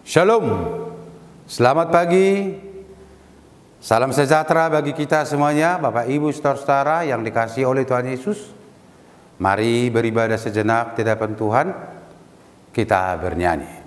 Shalom, selamat pagi, salam sejahtera bagi kita semuanya, Bapak Ibu saudara-saudara yang dikasihi oleh Tuhan Yesus. Mari beribadah sejenak di hadapan Tuhan, kita bernyanyi.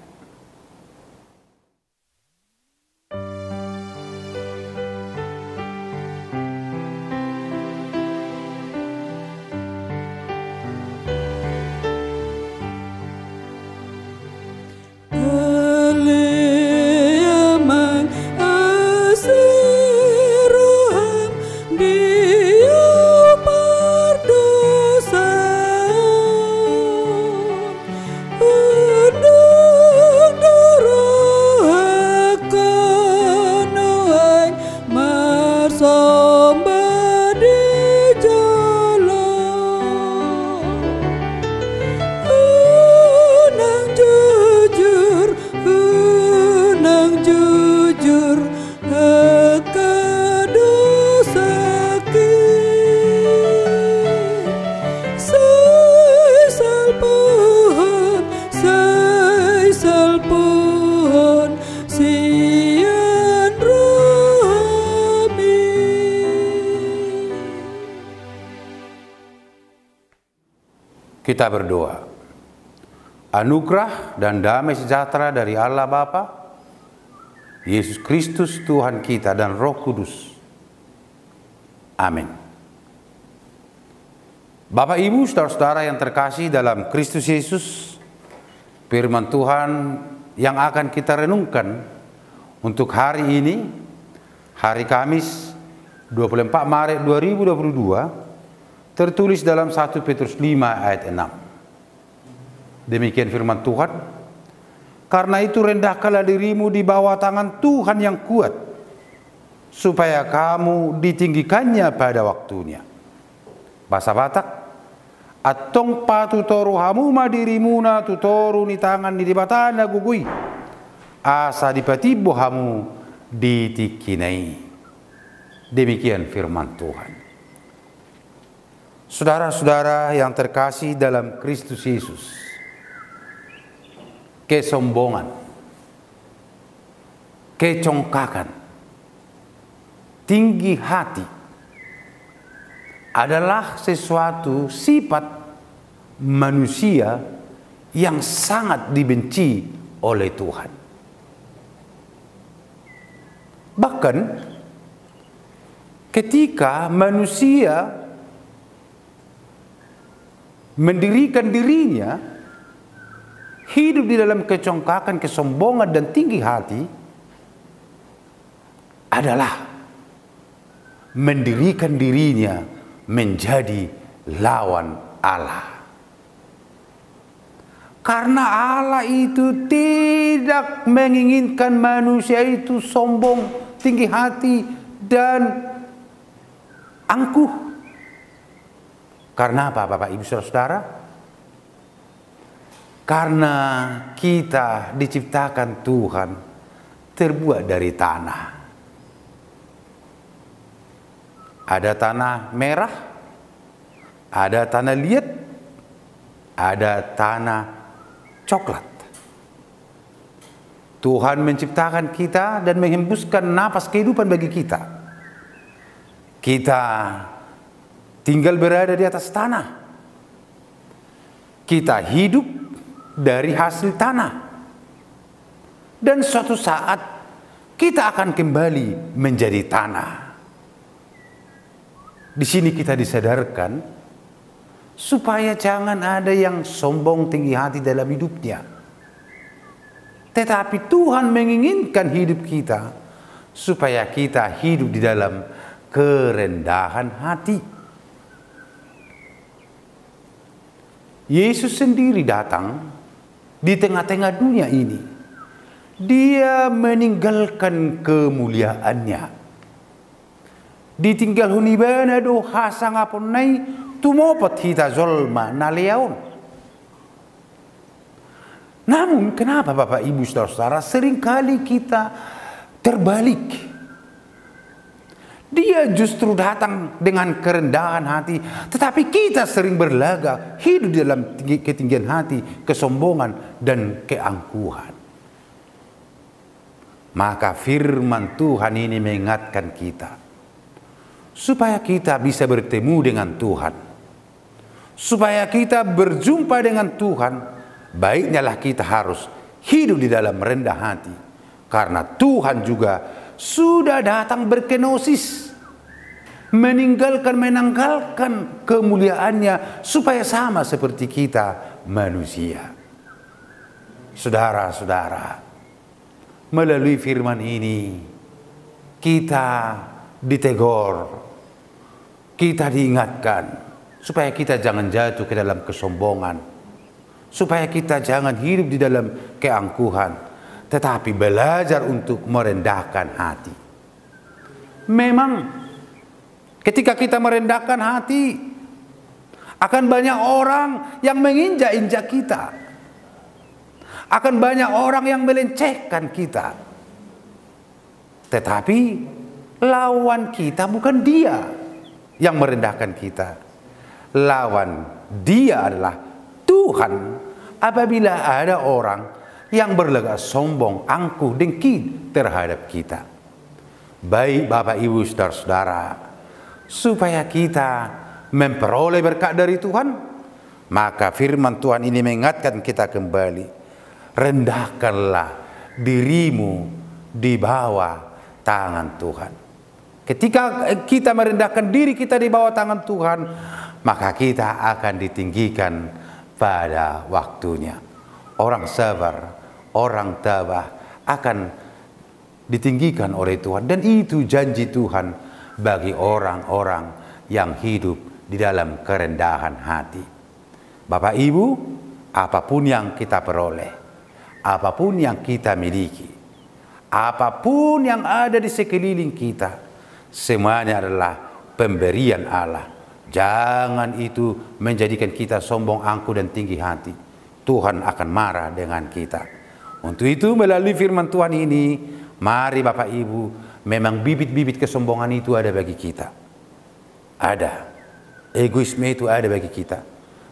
Kita berdoa. Anugerah dan damai sejahtera dari Allah Bapa, Yesus Kristus Tuhan kita dan Roh Kudus. Amin. Bapak Ibu saudara-saudara yang terkasih dalam Kristus Yesus, firman Tuhan yang akan kita renungkan untuk hari ini, hari Kamis 24 Maret 2022, tertulis dalam 1 Petrus 5 ayat 6. Demikian firman Tuhan. Karena itu rendahkanlah dirimu di bawah tangan Tuhan yang kuat, supaya kamu ditinggikannya pada waktunya. Bahasa Batak, atong patu toru hamuma dirimuna tu toru ni tangan ni dibatana gugui, asa dipatibo hamu ditikinai. Demikian firman Tuhan. Saudara-saudara yang terkasih dalam Kristus Yesus, kesombongan, kecongkakan, tinggi hati adalah sesuatu sifat manusia yang sangat dibenci oleh Tuhan. Bahkan ketika manusia mendirikan dirinya hidup di dalam kecongkakan, kesombongan dan tinggi hati, adalah mendirikan dirinya menjadi lawan Allah. Karena Allah itu tidak menginginkan manusia itu sombong, tinggi hati dan angkuh. Karena apa Bapak Ibu Saudara? Karena kita diciptakan Tuhan terbuat dari tanah. Ada tanah merah, ada tanah liat, ada tanah coklat. Tuhan menciptakan kita dan menghembuskan napas kehidupan bagi kita. Kita tinggal berada di atas tanah. Kita hidup dari hasil tanah. Dan suatu saat kita akan kembali menjadi tanah. Di sini kita disadarkan supaya jangan ada yang sombong tinggi hati dalam hidupnya. Tetapi Tuhan menginginkan hidup kita supaya kita hidup di dalam kerendahan hati. Yesus sendiri datang di tengah-tengah dunia ini. Dia meninggalkan kemuliaannya. Ditinggal hunibana do hasangapon nai tumopot hita zolma naleaon. Namun kenapa Bapak Ibu Saudara seringkali kita terbalik? Dia justru datang dengan kerendahan hati, tetapi kita sering berlagak hidup di dalam ketinggian hati, kesombongan dan keangkuhan. Maka firman Tuhan ini mengingatkan kita supaya kita bisa bertemu dengan Tuhan, supaya kita berjumpa dengan Tuhan. Baiknya lah kita harus hidup di dalam rendah hati, karena Tuhan juga sudah datang berkenosis, menanggalkan kemuliaannya supaya sama seperti kita manusia. Saudara-saudara, melalui firman ini kita ditegur, kita diingatkan supaya kita jangan jatuh ke dalam kesombongan, supaya kita jangan hidup di dalam keangkuhan, tetapi belajar untuk merendahkan hati. Memang ketika kita merendahkan hati, akan banyak orang yang menginjak-injak kita, akan banyak orang yang melecehkan kita. Tetapi lawan kita bukan dia yang merendahkan kita. Lawan dia adalah Tuhan. Apabila ada orang yang berlagak sombong, angkuh, dengki terhadap kita. Baik Bapak Ibu saudara-saudara, supaya kita memperoleh berkat dari Tuhan, maka firman Tuhan ini mengingatkan kita kembali. Rendahkanlah dirimu di bawah tangan Tuhan. Ketika kita merendahkan diri kita di bawah tangan Tuhan, maka kita akan ditinggikan pada waktunya. Orang sabar, orang tabah akan ditinggikan oleh Tuhan. Dan itu janji Tuhan bagi orang-orang yang hidup di dalam kerendahan hati. Bapak Ibu, apapun yang kita peroleh, apapun yang kita miliki, apapun yang ada di sekeliling kita, semuanya adalah pemberian Allah. Jangan itu menjadikan kita sombong, angkuh, dan tinggi hati. Tuhan akan marah dengan kita. Untuk itu melalui firman Tuhan ini, mari Bapak Ibu, memang bibit-bibit kesombongan itu ada bagi kita. Ada. Egoisme itu ada bagi kita.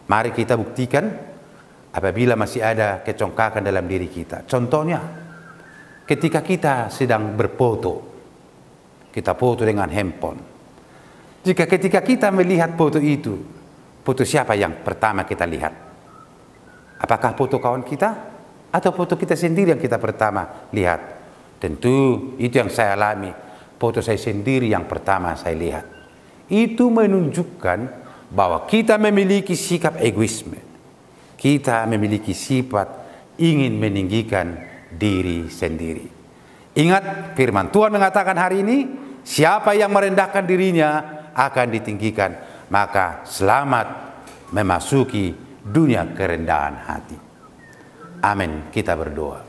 Mari kita buktikan apabila masih ada kecongkakan dalam diri kita. Contohnya, ketika kita sedang berfoto, kita foto dengan handphone. Jika ketika kita melihat foto itu, foto siapa yang pertama kita lihat? Apakah foto kawan kita atau foto kita sendiri yang kita pertama lihat? Tentu itu yang saya alami. Foto saya sendiri yang pertama saya lihat. Itu menunjukkan bahwa kita memiliki sikap egoisme. Kita memiliki sifat ingin meninggikan diri sendiri. Ingat firman Tuhan mengatakan hari ini, siapa yang merendahkan dirinya akan ditinggikan. Maka selamat memasuki dunia kerendahan hati. Amin. Kita berdoa.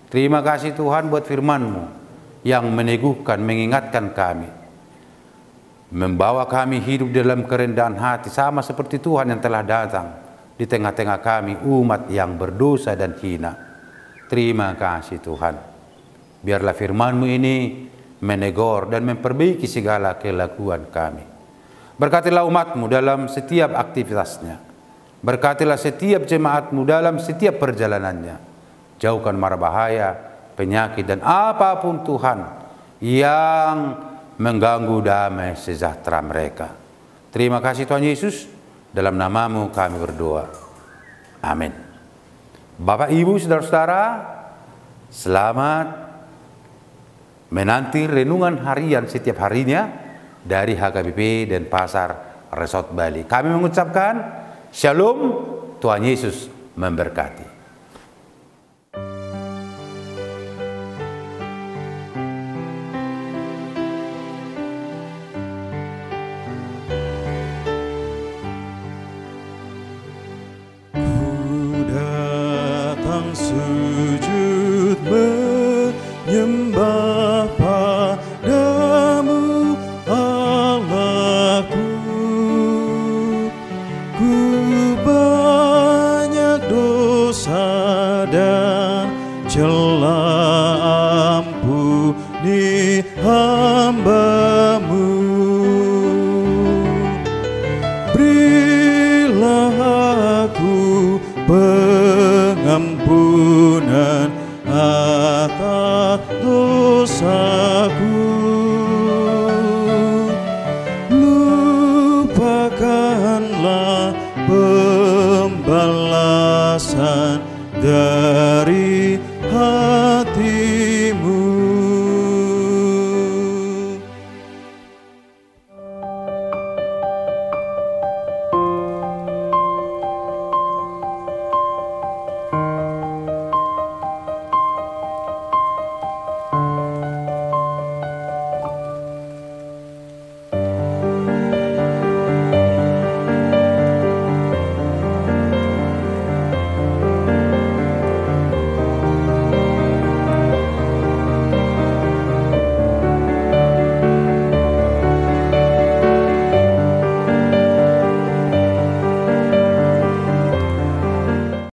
Terima kasih Tuhan buat firman-Mu yang meneguhkan, mengingatkan kami, membawa kami hidup dalam kerendahan hati, sama seperti Tuhan yang telah datang di tengah-tengah kami, umat yang berdosa dan hina. Terima kasih Tuhan. Biarlah firman-Mu ini menegur dan memperbaiki segala kelakuan kami. Berkatilah umat-Mu dalam setiap aktivitasnya. Berkatilah setiap jemaat-Mu dalam setiap perjalanannya. Jauhkan mara bahaya, penyakit, dan apapun Tuhan yang mengganggu damai sejahtera mereka. Terima kasih Tuhan Yesus. Dalam nama-Mu kami berdoa. Amin. Bapak Ibu saudara-saudara, selamat menanti renungan harian setiap harinya dari HKBP Denpasar Resort Bali. Kami mengucapkan Shalom, Tuhan Yesus memberkati. Sujud menyembah padamu Allahku. Ku banyak dosa dan celah, ampuni hamba-Mu. Berilah aku pengampunan atas dosa pembalasan